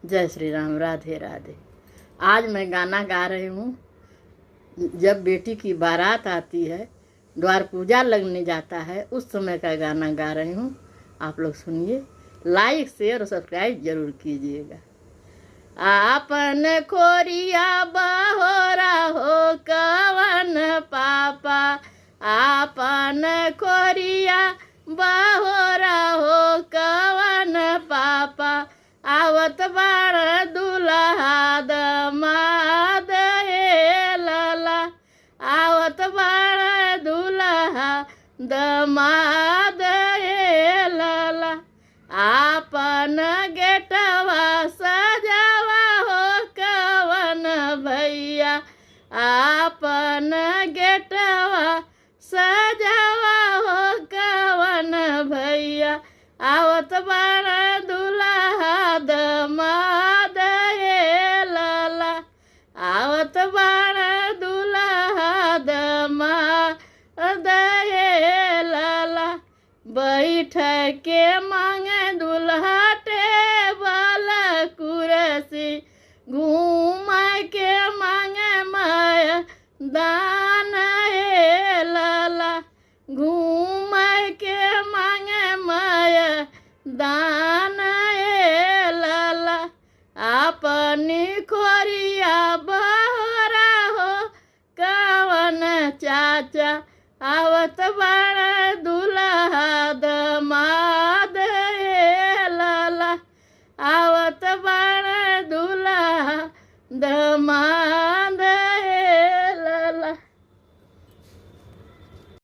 जय श्री राम। राधे राधे। आज मैं गाना गा रही हूँ। जब बेटी की बारात आती है, द्वार पूजा लगने जाता है, उस समय का गाना गा रही हूँ। आप लोग सुनिए। लाइक शेयर और सब्सक्राइब जरूर कीजिएगा। आपन खोरिया बहोरा हो कवन पापा, आपन खोरिया बहोरा हो कवन पापा, आवत बाण दुल्हा दमाद हे लला, आवत बाण दुल्हा दमाद हे लला, आपन गेटवा सजावा हो कवन भैया, आपन गेटवा सजावा हो कवन भैया, आवत बाण दुल्हा दमाद हे लला, आवत बाण दुल्हा दमाद हे लला, बैठ के मांगे दुल्हा टेबल कुर्सी, घूम के मांगे मैदान हे लला, घूम के मांगे मैदान हे लला, अपनी खोरिया बहोरा हो कवन चाचा, आवत बाण